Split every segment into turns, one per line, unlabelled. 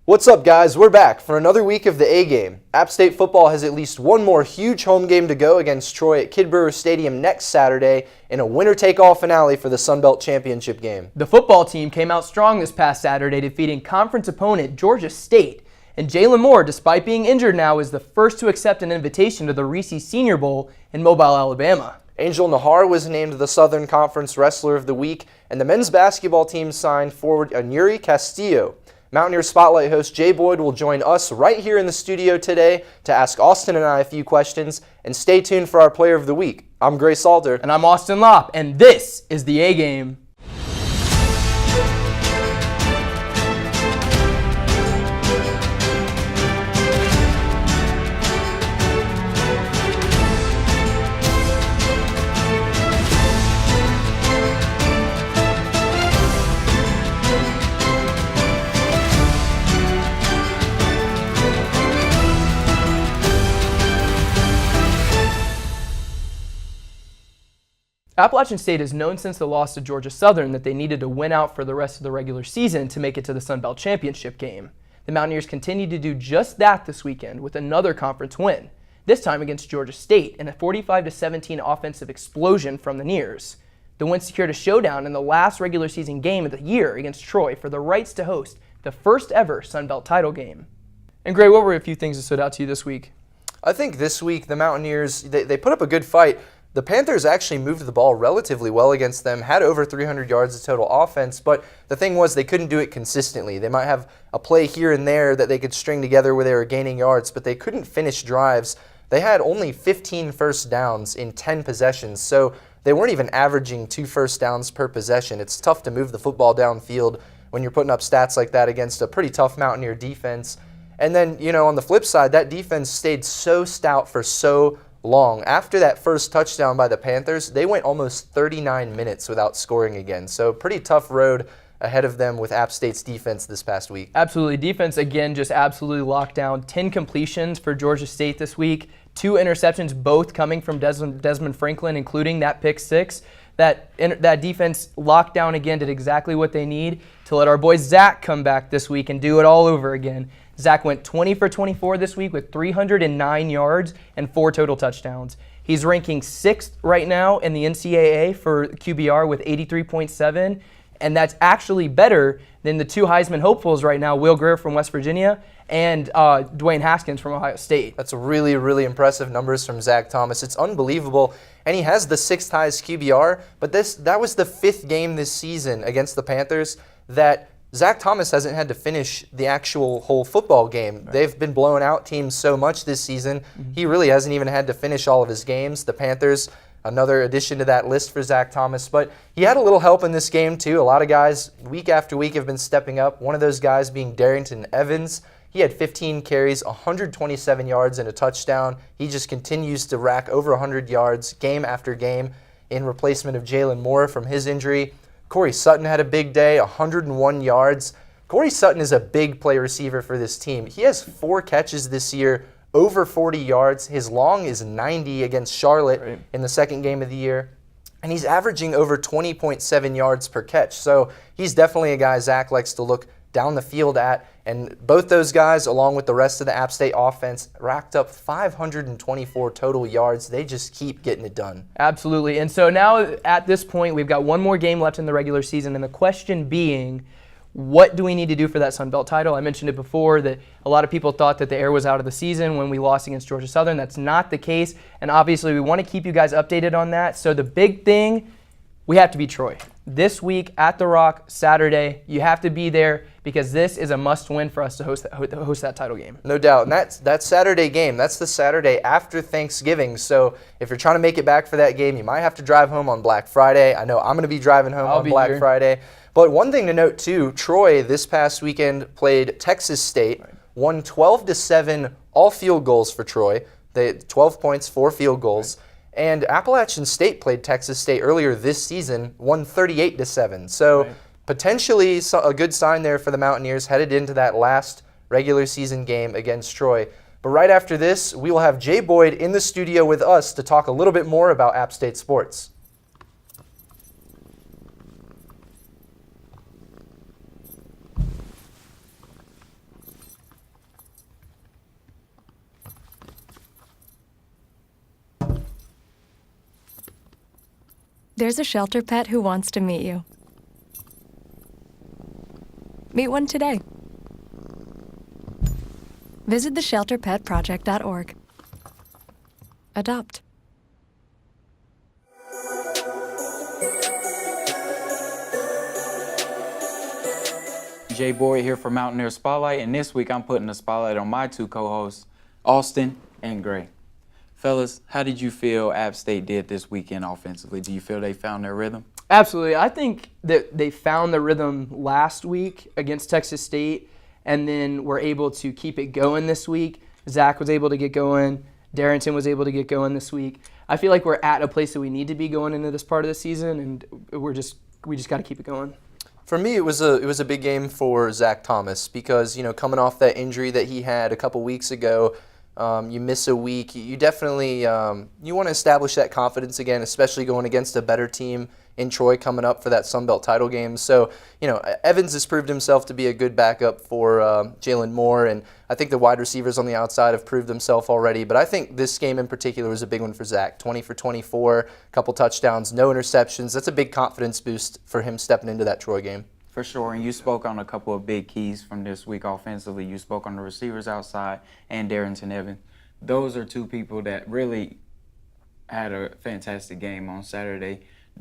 What's up, guys? We're back for another week of the A game. App State football has at least one more huge home game to go against Troy at Kidd Brewer Stadium next Saturday in a winner-take-all finale for the Sun Belt Championship game.
The football team came out strong this past Saturday, defeating conference opponent Georgia State. And Jalen Moore, despite being injured now, is the first to accept an invitation to the Reese Senior Bowl in Mobile, Alabama.
Angel Nahar was named the Southern Conference Wrestler of the Week, and the men's basketball team signed forward Anuri Castillo. Mountaineer Spotlight host Jay Boyd will join us right here in the studio today to ask Austin and I a few questions, and stay tuned for our Player of the Week. I'm Gray Salter.
And I'm Austin Lopp, and this is the A Game. Appalachian State has known since the loss to Georgia Southern that they needed to win out for the rest of the regular season to make it to the Sun Belt Championship game. The Mountaineers continued to do just that this weekend with another conference win, this time against Georgia State in a 45-17 offensive explosion from the Nears. The win secured a showdown in the last regular season game of the year against Troy for the rights to host the first ever Sun Belt title game. And Gray, what were a few things that stood out to you this week?
I think this week the Mountaineers, they put up a good fight. The Panthers actually moved the ball relatively well against them, had over 300 yards of total offense, but the thing was they couldn't do it consistently. They might have a play here and there that they could string together where they were gaining yards, but they couldn't finish drives. They had only 15 first downs in 10 possessions, so they weren't even averaging 2 first downs per possession. It's tough to move the football downfield when you're putting up stats like that against a pretty tough Mountaineer defense. And then, on the flip side, that defense stayed so stout for so long. After that first touchdown by the Panthers, they went almost 39 minutes without scoring again. So pretty tough road ahead of them with App State's defense this past week.
Absolutely. Defense, again, just absolutely locked down. 10 completions for Georgia State this week. 2 interceptions, both coming from Desmond Franklin, including that pick 6. That defense locked down again, did exactly what they need to let our boy Zach come back this week and do it all over again. Zach went 20 for 24 this week with 309 yards and 4 total touchdowns. He's ranking 6th right now in the NCAA for QBR with 83.7, and that's actually better than the 2 Heisman hopefuls right now, Will Grier from West Virginia and Dwayne Haskins from Ohio State.
That's really, really impressive numbers from Zach Thomas. It's unbelievable, and he has the 6th highest QBR, but that was the 5th game this season against the Panthers that Zach Thomas hasn't had to finish the actual whole football game. Right. They've been blowing out teams so much this season. He really hasn't even had to finish all of his games. The Panthers, another addition to that list for Zach Thomas. But he had a little help in this game, too. A lot of guys, week after week, have been stepping up. One of those guys being Darrington Evans. He had 15 carries, 127 yards, and a touchdown. He just continues to rack over 100 yards game after game in replacement of Jalen Moore from his injury. Corey Sutton had a big day, 101 yards. Corey Sutton is a big play receiver for this team. He has 4 catches this year, over 40 yards. His long is 90 against Charlotte in the second game of the year. And he's averaging over 20.7 yards per catch. So he's definitely a guy Zach likes to look down the field at. And both those guys, along with the rest of the App State offense, racked up 524 total yards. They just keep getting it done.
Absolutely. And so now at this point, we've got one more game left in the regular season. And the question being, what do we need to do for that Sun Belt title? I mentioned it before that a lot of people thought that the air was out of the season when we lost against Georgia Southern. That's not the case. And obviously, we want to keep you guys updated on that. So the big thing, we have to beat Troy. This week at The Rock, Saturday, you have to be there because this is a must-win for us to host that title game.
No doubt. And that Saturday game, that's the Saturday after Thanksgiving. So if you're trying to make it back for that game, you might have to drive home on Black Friday. I know I'm going to be driving home on Black Friday. But one thing to note, too, Troy this past weekend played Texas State, won 12-7, all field goals for Troy. They had 12 points, 4 field goals. And Appalachian State played Texas State earlier this season, won 38-7. So potentially a good sign there for the Mountaineers headed into that last regular season game against Troy. But right after this, we will have Jay Boyd in the studio with us to talk a little bit more about App State sports.
There's a shelter pet who wants to meet you. Meet one today. Visit theshelterpetproject.org. Adopt.
Jay Boyd here for Mountaineer Spotlight, and this week I'm putting the spotlight on my two co-hosts, Austen and Gray. Fellas, how did you feel App State did this weekend offensively? Do you feel they found their rhythm?
Absolutely. I think that they found the rhythm last week against Texas State and then were able to keep it going this week. Zach was able to get going. Darrington was able to get going this week. I feel like we're at a place that we need to be going into this part of the season, and we just got to keep it going.
For me, it was a big game for Zach Thomas because, coming off that injury that he had a couple weeks ago, you miss a week. You definitely you want to establish that confidence again, especially going against a better team in Troy coming up for that Sun Belt title game. So, Evans has proved himself to be a good backup for Jalen Moore, and I think the wide receivers on the outside have proved themselves already. But I think this game in particular was a big one for Zach. 20 for 24, a couple touchdowns, no interceptions. That's a big confidence boost for him stepping into that Troy game.
For sure, and you spoke on a couple of big keys from this week offensively. You spoke on the receivers outside and Darrington Evans. Those are two people that really had a fantastic game on Saturday.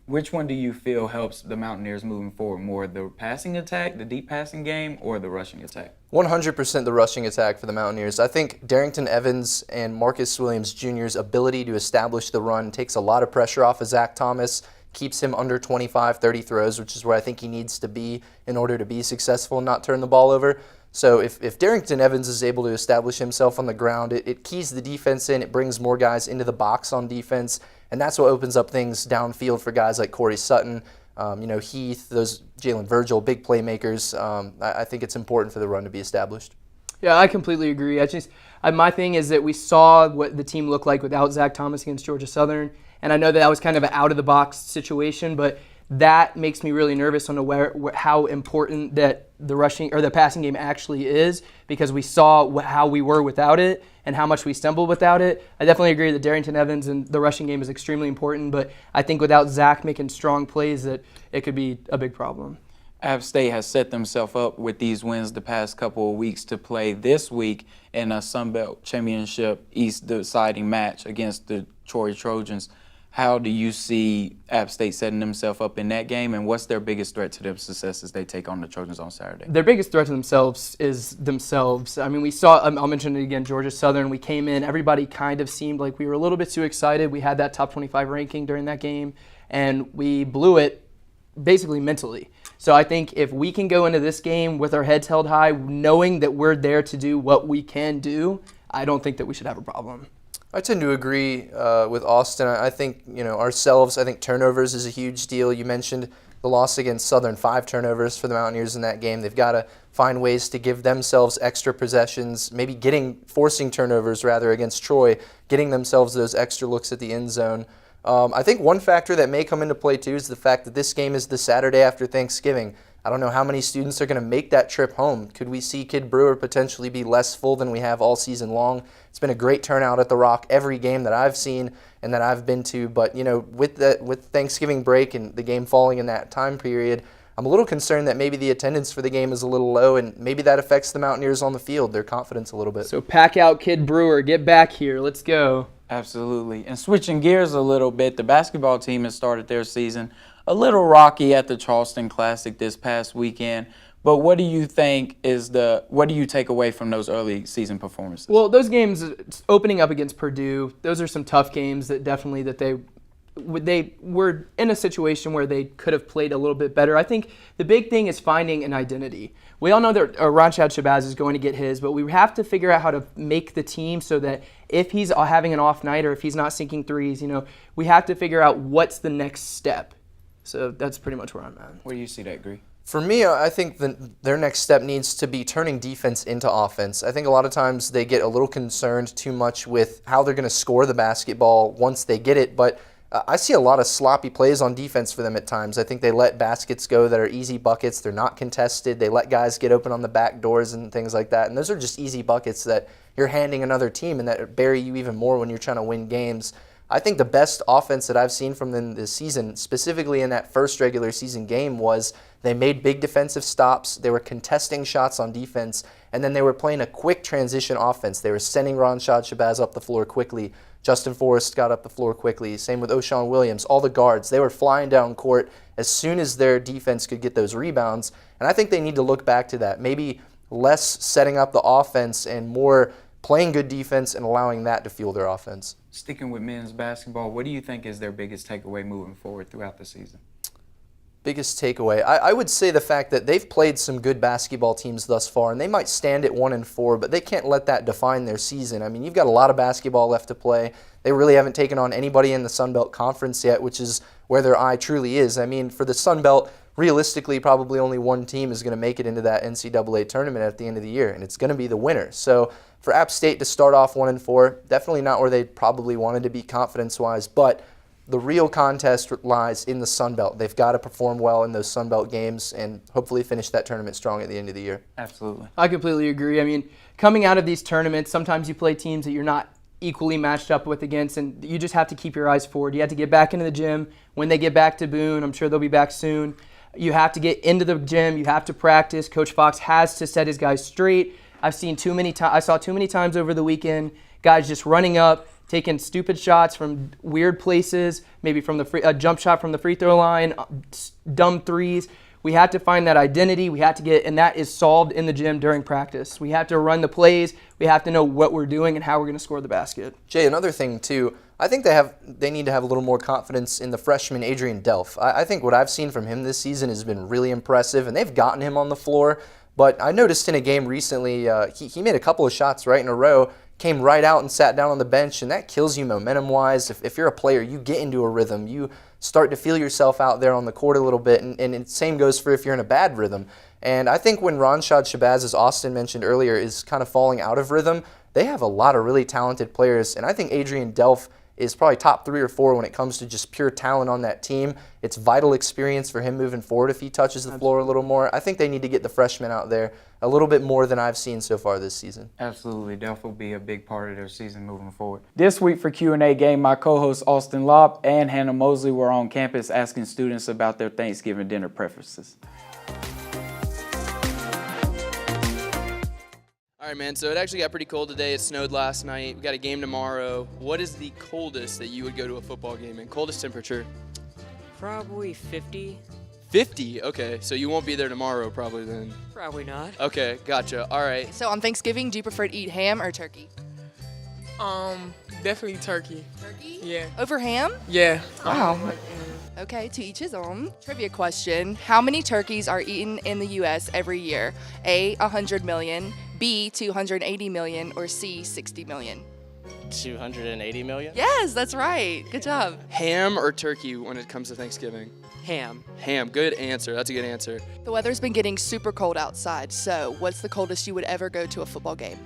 Which one do you feel helps the Mountaineers moving forward more, the passing attack, the deep passing game, or the rushing attack?
100% the rushing attack for the Mountaineers. I think Darrington Evans and Marcus Williams Jr.'s ability to establish the run takes a lot of pressure off of Zach Thomas, keeps him under 25, 30 throws, which is where I think he needs to be in order to be successful and not turn the ball over. So if Darrington Evans is able to establish himself on the ground, it keys the defense in, it brings more guys into the box on defense, and that's what opens up things downfield for guys like Corey Sutton, Heath, those Jalen Virgil, big playmakers. I think it's important for the run to be established.
Yeah, I completely agree. My thing is that we saw what the team looked like without Zach Thomas against Georgia Southern, and I know that was kind of an out-of-the-box situation, but that makes me really nervous on how important that the rushing or the passing game actually is, because we saw how we were without it and how much we stumbled without it. I definitely agree that Darrington Evans and the rushing game is extremely important, but I think without Zach making strong plays, that it could be a big problem.
App State has set themselves up with these wins the past couple of weeks to play this week in a Sun Belt Championship East deciding match against the Troy Trojans. How do you see App State setting themselves up in that game, and what's their biggest threat to their success as they take on the Trojans on Saturday?
Their biggest threat to themselves is themselves. I mean, we saw, I'll mention it again, Georgia Southern. We came in, everybody kind of seemed like we were a little bit too excited. We had that top 25 ranking during that game, and we blew it basically mentally. So I think if we can go into this game with our heads held high, knowing that we're there to do what we can do, I don't think that we should have a problem.
I tend to agree with Austin. I think, ourselves, I think turnovers is a huge deal. You mentioned the loss against Southern, 5 turnovers for the Mountaineers in that game. They've got to find ways to give themselves extra possessions, maybe forcing turnovers rather against Troy, getting themselves those extra looks at the end zone. I think one factor that may come into play too is the fact that this game is the Saturday after Thanksgiving. I don't know how many students are going to make that trip home. Could we see Kid Brewer potentially be less full than we have all season long? It's been a great turnout at the Rock every game that I've seen and that I've been to. But, with Thanksgiving break and the game falling in that time period, I'm a little concerned that maybe the attendance for the game is a little low, and maybe that affects the Mountaineers on the field, their confidence a little bit.
So pack out Kid Brewer. Get back here. Let's go.
Absolutely. And switching gears a little bit, the basketball team has started their season a little rocky at the Charleston Classic this past weekend. But what do you think what do you take away from those early season performances?
Well, those games opening up against Purdue, those are some tough games that definitely they were in a situation where they could have played a little bit better. I think the big thing is finding an identity. We all know that Ronchad Shabazz is going to get his, but we have to figure out how to make the team so that if he's having an off night or if he's not sinking threes, we have to figure out what's the next step. So that's pretty much where I'm at.
Where do you see that, Gree?
For me, I think their next step needs to be turning defense into offense. I think a lot of times they get a little concerned too much with how they're going to score the basketball once they get it, but I see a lot of sloppy plays on defense for them at times. I think they let baskets go that are easy buckets. They're not contested. They let guys get open on the back doors and things like that, and those are just easy buckets that you're handing another team and that bury you even more when you're trying to win games. I think the best offense that I've seen from them this season, specifically in that first regular season game, was they made big defensive stops, they were contesting shots on defense, and then they were playing a quick transition offense. They were sending Ronshad Shabazz up the floor quickly. Justin Forrest got up the floor quickly. Same with O'Shawn Williams. All the guards, they were flying down court as soon as their defense could get those rebounds. And I think they need to look back to that. Maybe less setting up the offense and more playing good defense and allowing that to fuel their offense.
Sticking with men's basketball, what do you think is their biggest takeaway moving forward throughout the season?
Biggest takeaway, I would say the fact that they've played some good basketball teams thus far, and they might stand at 1-4, but they can't let that define their season. I mean, you've got a lot of basketball left to play. They really haven't taken on anybody in the Sun Belt Conference yet, which is where their eye truly is. I mean, for the Sun Belt, realistically, probably only one team is going to make it into that NCAA tournament at the end of the year, and it's going to be the winner. So for App State to start off 1-4, definitely not where they probably wanted to be confidence-wise, but the real contest lies in the Sun Belt. They've got to perform well in those Sun Belt games and hopefully finish that tournament strong at the end of the year.
Absolutely.
I completely agree. I mean, coming out of these tournaments, sometimes you play teams that you're not equally matched up with against, and you just have to keep your eyes forward. You have to get back into the gym. When they get back to Boone, I'm sure they'll be back soon. You have to get into the gym. You have to practice. Coach Fox has to set his guys straight. I saw too many times over the weekend, guys just running up, taking stupid shots from weird places, maybe from a jump shot from the free throw line, dumb threes. We had to find that identity. We had to get, and that is solved in the gym during practice. We have to run the plays. We have to know what we're doing and how we're going to score the basket.
Jay, another thing too, I think they need to have a little more confidence in the freshman Adrian Delph. I think what I've seen from him this season has been really impressive, and they've gotten him on the floor. But I noticed in a game recently, he made a couple of shots right in a row, came right out and sat down on the bench, and that kills you momentum-wise. If you're a player, you get into a rhythm. You start to feel yourself out there on the court a little bit, and the same goes for if you're in a bad rhythm. And I think when Ronshad Shabazz, as Austin mentioned earlier, is kind of falling out of rhythm, they have a lot of really talented players, and I think Adrian Delph is probably top 3 or 4 when it comes to just pure talent on that team. It's vital experience for him moving forward if he touches the floor a little more. I think they need to get the freshmen out there a little bit more than I've seen so far this season.
Absolutely. Delph will be a big part of their season moving forward. This week for Q&A game, my co-hosts Austin Lopp and Hannah Mosley were on campus asking students about their Thanksgiving dinner preferences.
All right, man, so it actually got pretty cold today. It snowed last night. We got a game tomorrow. What is the coldest that you would go to a football game in? Coldest temperature?
Probably 50.
50? Okay, so you won't be there tomorrow probably then.
Probably not.
Okay, gotcha. All right.
So on Thanksgiving, do you prefer to eat ham or turkey?
Definitely turkey.
Turkey?
Yeah.
Over ham?
Yeah.
Wow. Okay, to each his own. Trivia question. How many turkeys are eaten in the U.S. every year? A, 100 million, B, 280 million, or C, 60 million?
280 million?
Yes, that's right. Good job.
Ham or turkey when it comes to Thanksgiving?
Ham.
Ham. Good answer. That's a good answer.
The weather's been getting super cold outside, so what's the coldest you would ever go to a football game?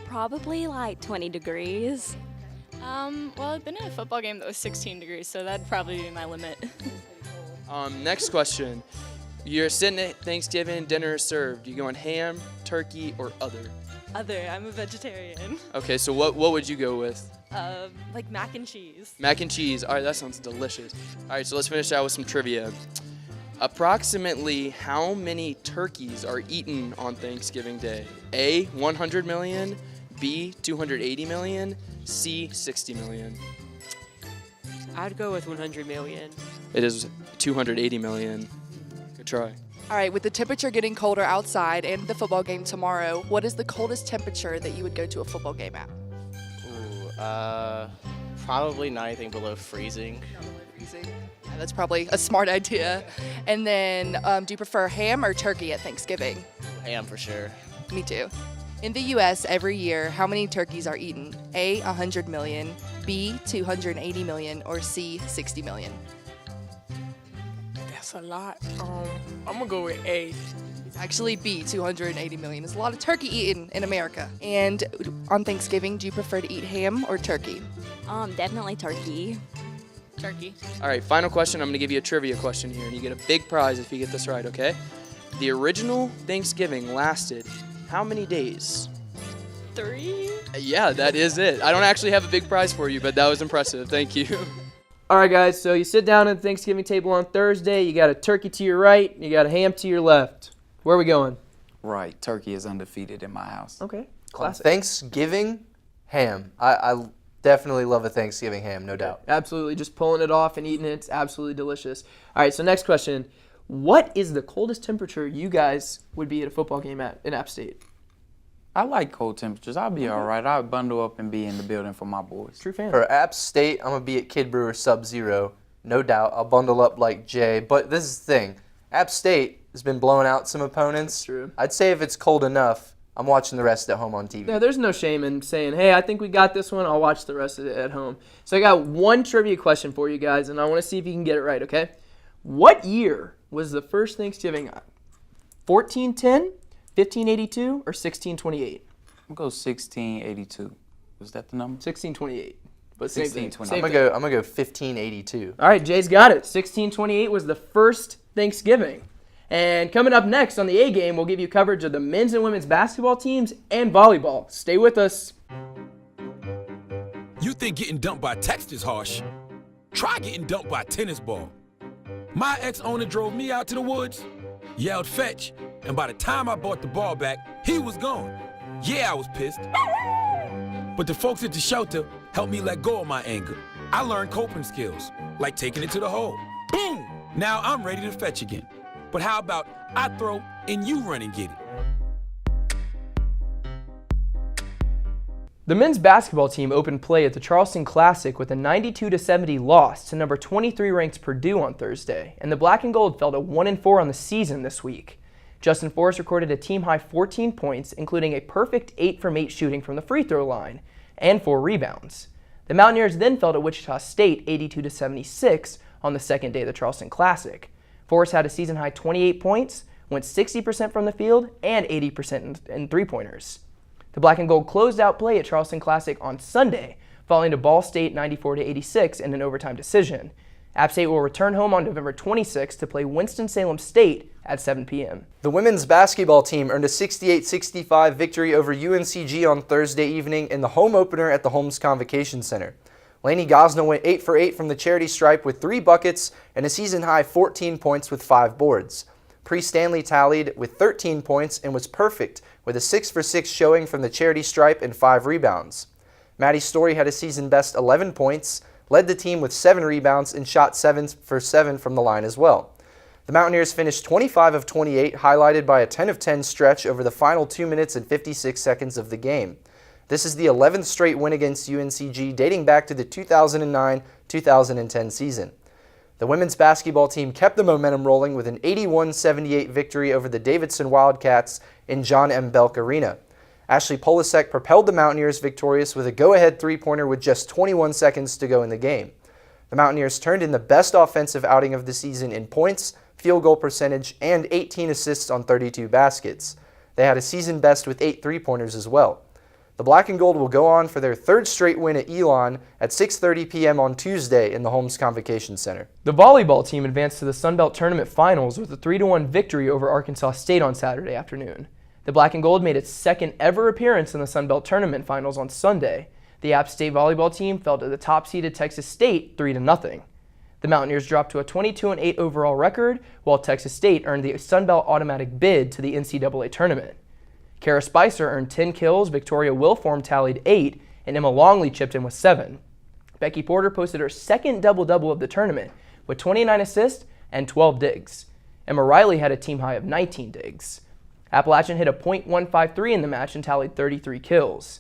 Probably like 20 degrees.
Well, I've been in a football game that was 16 degrees, so that'd probably be my limit.
Next question. You're sitting at Thanksgiving, dinner is served. You going ham, turkey, or other?
Other, I'm a vegetarian.
Okay, so what would you go with?
Like mac and cheese.
Mac and cheese. All right, that sounds delicious. All right, so let's finish out with some trivia. Approximately how many turkeys are eaten on Thanksgiving Day? A, 100 million, B, 280 million, C, 60 million.
I'd go with 100 million.
It is 280 million. Good try.
All right, with the temperature getting colder outside and the football game tomorrow, what is the coldest temperature that you would go to a football game at?
Ooh, probably not anything below freezing.
Freezing. Yeah, that's probably a smart idea. And then, do you prefer ham or turkey at Thanksgiving?
Ham for sure.
Me too. In the U.S., every year, how many turkeys are eaten? A, 100 million, B, 280 million, or C, 60 million?
That's a lot. I'm gonna go with A.
It's actually B, 280 million. There's a lot of turkey eaten in America. And on Thanksgiving, do you prefer to eat ham or turkey?
Definitely turkey.
Turkey.
All right, final question. I'm going to give you a trivia question here, and you get a big prize if you get this right, okay? The original Thanksgiving lasted how many days?
3?
Yeah, that is it. I don't actually have a big prize for you, but that was impressive. Thank you.
All right, guys, so you sit down at the Thanksgiving table on Thursday. You got a turkey to your right. You got a ham to your left. Where are we going?
Right. Turkey is undefeated in my house.
Okay. Classic.
Thanksgiving ham. I definitely love a Thanksgiving ham, no doubt.
Absolutely. Just pulling it off and eating it. It's absolutely delicious. All right, so next question. What is the coldest temperature you guys would be at a football game in App State?
I like cold temperatures. I'll be all right. I'll bundle up and be in the building for my boys.
True fan.
For App State, I'm going to be at Kid Brewer Sub-Zero, no doubt. I'll bundle up like Jay. But this is the thing. App State has been blowing out some opponents.
That's true.
I'd say if it's cold enough, I'm watching the rest at home on TV.
Yeah, there's no shame in saying, hey, I think we got this one. I'll watch the rest of it at home. So I got one trivia question for you guys, and I want to see if you can get it right, okay? What year was the first Thanksgiving? 1410, 1582, or 1628?
I'm going to go 1682. Was that the number?
1628. But same thing.
1628.
I'm gonna go 1582.
All right, Jay's got it. 1628 was the first Thanksgiving. And coming up next on the A Game, we'll give you coverage of the men's and women's basketball teams and volleyball. Stay with us.
You think getting dumped by text is harsh? Try getting dumped by a tennis ball. My ex-owner drove me out to the woods, yelled fetch, and by the time I brought the ball back, he was gone. Yeah, I was pissed. But the folks at the shelter helped me let go of my anger. I learned coping skills, like taking it to the hole. Boom! Now I'm ready to fetch again. But how about I throw and you run and get it?
The men's basketball team opened play at the Charleston Classic with a 92-70 loss to number 23 ranked Purdue on Thursday, and the Black and Gold fell to 1-4 on the season this week. Justin Forrest recorded a team-high 14 points, including a perfect 8 from 8 shooting from the free throw line, and 4 rebounds. The Mountaineers then fell to Wichita State 82-76 on the second day of the Charleston Classic. Forrest had a season-high 28 points, went 60% from the field, and 80% in three-pointers. The Black and Gold closed out play at Charleston Classic on Sunday, falling to Ball State 94-86 in an overtime decision. App State will return home on November 26th to play Winston-Salem State at 7 p.m.
The women's basketball team earned a 68-65 victory over UNCG on Thursday evening in the home opener at the Holmes Convocation Center. Lainey Gosnell went 8 for 8 from the charity stripe with 3 buckets and a season-high 14 points with 5 boards. Bree Stanley tallied with 13 points and was perfect with a 6 for 6 showing from the charity stripe and 5 rebounds. Maddie Story had a season-best 11 points, led the team with 7 rebounds, and shot 7 for 7 from the line as well. The Mountaineers finished 25 of 28, highlighted by a 10 of 10 stretch over the final 2 minutes and 56 seconds of the game. This is the 11th straight win against UNCG dating back to the 2009-2010 season. The women's basketball team kept the momentum rolling with an 81-78 victory over the Davidson Wildcats in John M. Belk Arena. Ashley Polasek propelled the Mountaineers victorious with a go-ahead three-pointer with just 21 seconds to go in the game. The Mountaineers turned in the best offensive outing of the season in points, field goal percentage, and 18 assists on 32 baskets. They had a season best with 8 three-pointers as well. The Black and Gold will go on for their 3rd straight win at Elon at 6:30 p.m. on Tuesday in the Holmes Convocation Center.
The volleyball team advanced to the Sun Belt Tournament Finals with a 3-1 victory over Arkansas State on Saturday afternoon. The Black and Gold made its 2nd ever appearance in the Sun Belt Tournament Finals on Sunday. The App State volleyball team fell to the top-seeded Texas State 3-0. The Mountaineers dropped to a 22-8 overall record, while Texas State earned the Sun Belt automatic bid to the NCAA tournament. Kara Spicer earned 10 kills, Victoria Wilform tallied 8, and Emma Longley chipped in with 7. Becky Porter posted her 2nd double-double of the tournament with 29 assists and 12 digs. Emma Riley had a team high of 19 digs. Appalachian hit a .153 in the match and tallied 33 kills.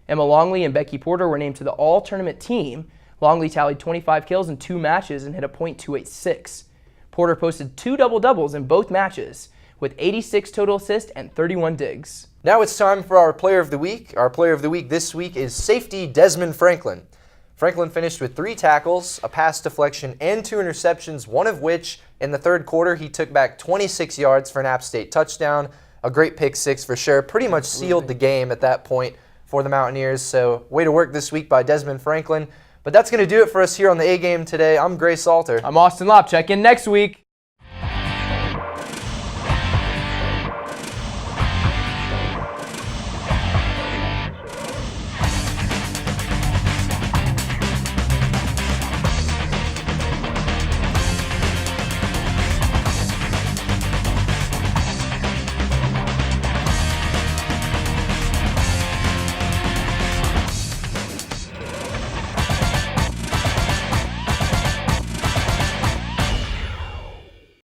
Emma Longley and Becky Porter were named to the all-tournament team. Longley tallied 25 kills in 2 matches and hit a .286. Porter posted 2 double-doubles in both matches, with 86 total assists and 31 digs.
Now it's time for our Player of the Week. Our Player of the Week this week is safety Desmond Franklin. Franklin finished with 3 tackles, a pass deflection, and 2 interceptions, one of which in the 3rd quarter he took back 26 yards for an App State touchdown. A great pick 6 for sure. Pretty much sealed the game at that point for the Mountaineers. So way to work this week by Desmond Franklin. But that's going to do it for us here on the A Game today. I'm Gray Salter.
I'm Austin Lopp. Check in next week.